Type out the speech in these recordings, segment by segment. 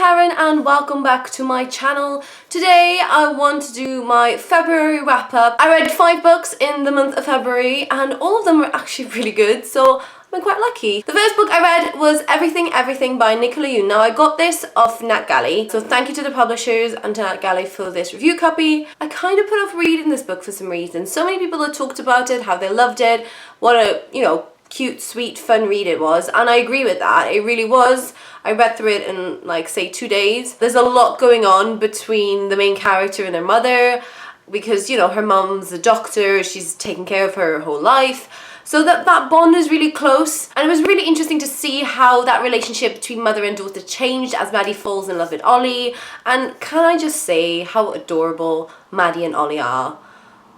Karen and welcome back to my channel. Today I want to do my February wrap up. I read 5 books in the month of February and all of them were actually really good, so I've been quite lucky. The first book I read was Everything by Nicola Yoon. Now I got this off NetGalley, so thank you to the publishers and to NetGalley for this review copy. I kind of put off reading this book for some reason. So many people had talked about it, how they loved it, what a, cute, sweet, fun read it was, and I agree with that. It really was. I read through it in like say 2 days. There's a lot going on between the main character and her mother because her mum's a doctor, she's taken care of her whole life. So that bond is really close, and it was really interesting to see how that relationship between mother and daughter changed as Maddie falls in love with Ollie. And can I just say how adorable Maddie and Ollie are?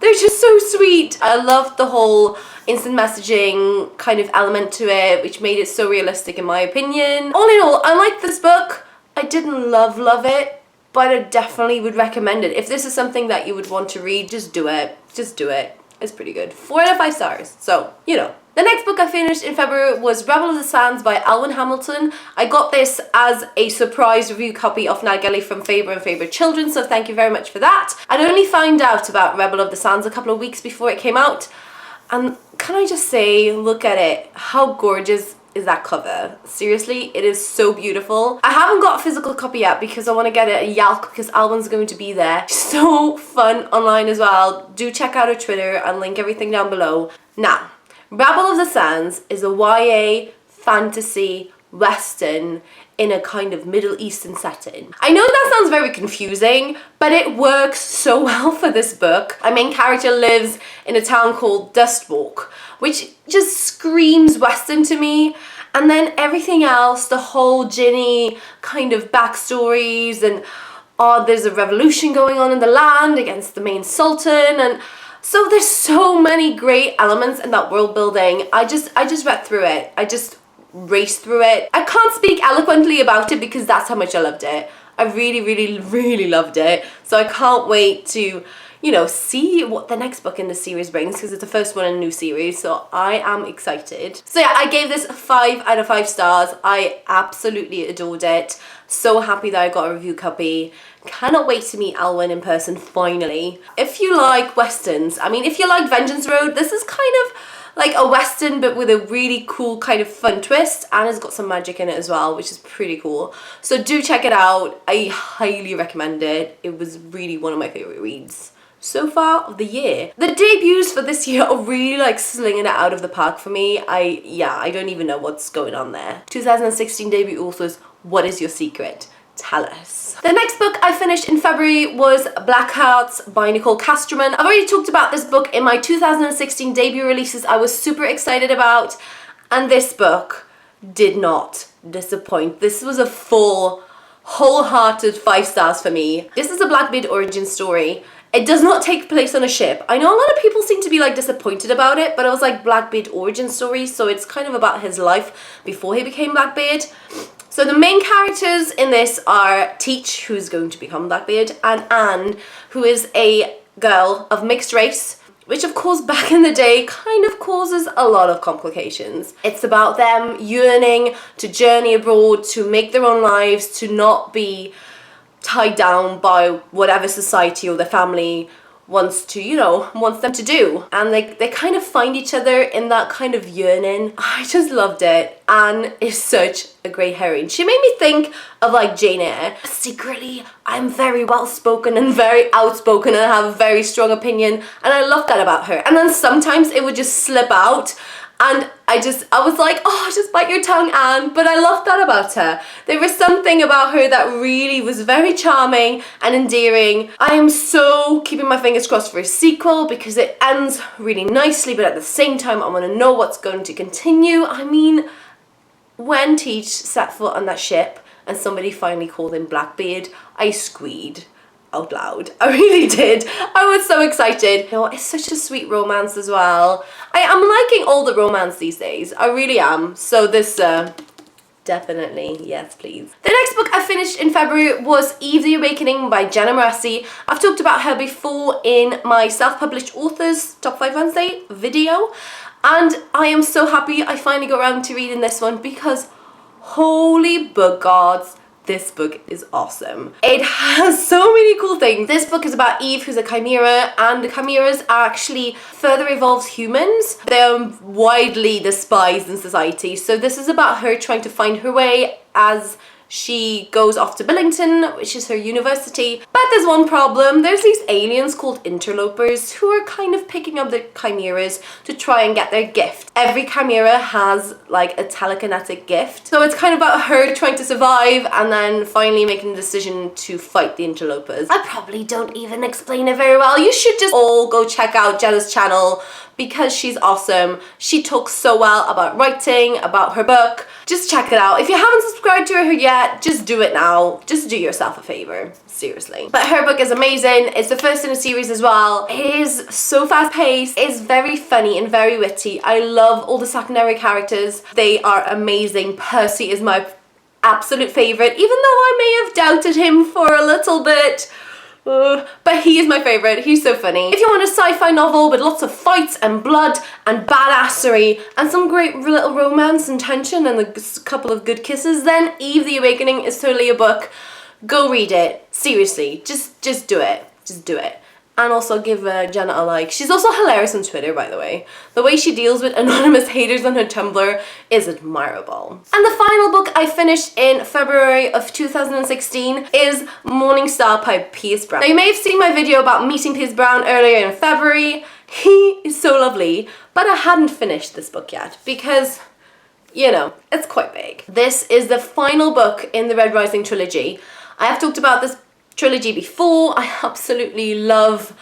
They're just so sweet. I loved the whole instant messaging kind of element to it, which made it so realistic in my opinion. All in all, I liked this book. I didn't love it, but I definitely would recommend it. If this is something that you would want to read, just do it. Just do it. It's pretty good. 4 out of 5 stars. So, The next book I finished in February was Rebel of the Sands by Alwyn Hamilton. I got this as a surprise review copy off NetGalley from Faber and Faber Children, so thank you very much for that. I'd only found out about Rebel of the Sands a couple of weeks before it came out, and can I just say, look at it. How gorgeous is that cover? Seriously, it is so beautiful. I haven't got a physical copy yet because I want to get it at Yalc because Alwyn's going to be there. So fun online as well. Do check out her Twitter and link everything down below. Now, Rebel of the Sands is a YA fantasy western in a kind of Middle Eastern setting. I know that sounds very confusing, but it works so well for this book. Our main character lives in a town called Dustwalk, which just screams western to me. And then everything else, the whole Ginny kind of backstories and there's a revolution going on in the land against the main sultan, and so there's so many great elements in that world building. I just read through it. I just raced through it. I can't speak eloquently about it because that's how much I loved it. I really loved it. So I can't wait to, see what the next book in the series brings because it's the first one in a new series. So I am excited. So yeah, I gave this 5 out of 5 stars. I absolutely adored it. So happy that I got a review copy. Cannot wait to meet Alwyn in person finally. If you like westerns, if you like Vengeance Road, this is kind of like a western but with a really cool kind of fun twist, and it's got some magic in it as well, which is pretty cool. So do check it out. I highly recommend it. It was really one of my favorite reads so far of the year. The debuts for this year are really like slinging it out of the park for me. I don't even know what's going on there. 2016 debut authors, what is your secret? Tell us. The next book I finished in February was Blackhearts by Nicole Castroman. I've already talked about this book in my 2016 debut releases I was super excited about, and this book did not disappoint. This was a full, wholehearted 5 stars for me. This is a Blackbeard origin story. It does not take place on a ship. I know a lot of people seem to be like disappointed about it, but it was like Blackbeard origin story, so it's kind of about his life before he became Blackbeard. So the main characters in this are Teach, who's going to become Blackbeard, and Anne, who is a girl of mixed race, which of course back in the day kind of causes a lot of complications. It's about them yearning to journey abroad, to make their own lives, to not be tied down by whatever society or their family wants them to do, and they kind of find each other in that kind of yearning. I just loved it. Anne is such a great heroine. She made me think of like Jane Eyre. Secretly, I'm very well spoken and very outspoken and I have a very strong opinion, and I love that about her. And then sometimes it would just slip out, and I was like, oh, just bite your tongue, Anne. But I loved that about her. There was something about her that really was very charming and endearing. I am so keeping my fingers crossed for a sequel because it ends really nicely, but at the same time, I want to know what's going to continue. When Teach set foot on that ship and somebody finally called him Blackbeard, I squeed out loud. I really did. I was so excited. It's such a sweet romance as well. I am liking all the romance these days. I really am. So this definitely, yes please. The next book I finished in February was Eve the Awakening by Jenna Moreci. I've talked about her before in my self-published authors Top 5 Wednesday video, and I am so happy I finally got around to reading this one because holy bug gods, This book is awesome. It has so many cool things. This book is about Eve, who's a chimera, and the chimeras are actually further evolved humans. They're widely despised in society. So this is about her trying to find her way as she goes off to Billington, which is her university. But there's one problem. There's these aliens called interlopers who are kind of picking up the chimeras to try and get their gift. Every chimera has like a telekinetic gift. So it's kind of about her trying to survive and then finally making the decision to fight the interlopers. I probably don't even explain it very well. You should just all go check out Jenna's channel because she's awesome. She talks so well about writing, about her book. Just check it out. If you haven't subscribed to her yet, just do it now. Just do yourself a favor, seriously. But her book is amazing. It's the first in a series as well. It is so fast-paced. It's very funny and very witty. I love all the secondary characters. They are amazing. Percy is my absolute favorite, even though I may have doubted him for a little bit. But he is my favourite. He's so funny. If you want a sci-fi novel with lots of fights and blood and badassery and some great little romance and tension and a couple of good kisses, then Eve the Awakening is totally a book. Go read it. Seriously. Just do it. Just do it. And also give Jenna a like. She's also hilarious on Twitter, by the way. The way she deals with anonymous haters on her Tumblr is admirable. And the final book I finished in February of 2016 is Morningstar by Pierce Brown. Now you may have seen my video about meeting Pierce Brown earlier in February. He is so lovely, but I hadn't finished this book yet because, you know, it's quite big. This is the final book in the Red Rising trilogy. I have talked about this trilogy before. I absolutely love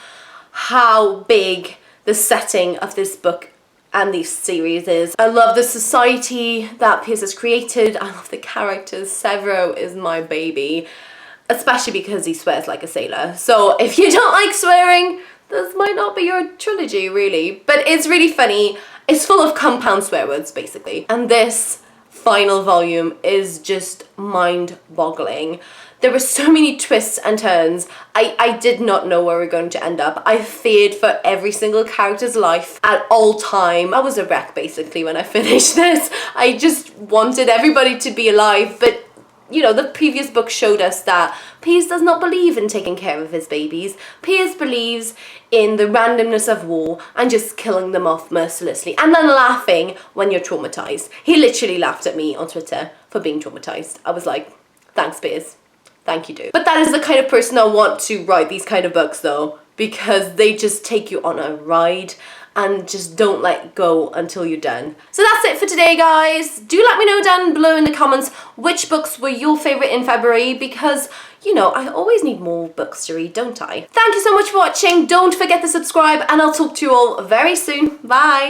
how big the setting of this book and this series is. I love the society that Pierce has created. I love the characters. Severo is my baby, especially because he swears like a sailor. So if you don't like swearing, this might not be your trilogy really, but it's really funny. It's full of compound swear words basically. And this final volume is just mind-boggling. There were so many twists and turns. I did not know where we were going to end up. I feared for every single character's life at all time. I was a wreck basically when I finished this. I just wanted everybody to be alive, but you know, the previous book showed us that Pierce does not believe in taking care of his babies. Pierce believes in the randomness of war and just killing them off mercilessly and then laughing when you're traumatized. He literally laughed at me on Twitter for being traumatized. I was like, thanks, Pierce. Thank you, dude. But that is the kind of person I want to write these kind of books though, because they just take you on a ride and just don't let go until you're done. So that's it for today, guys. Do let me know down below in the comments which books were your favorite in February, because, you know, I always need more books to read, don't I? Thank you so much for watching. Don't forget to subscribe and I'll talk to you all very soon. Bye.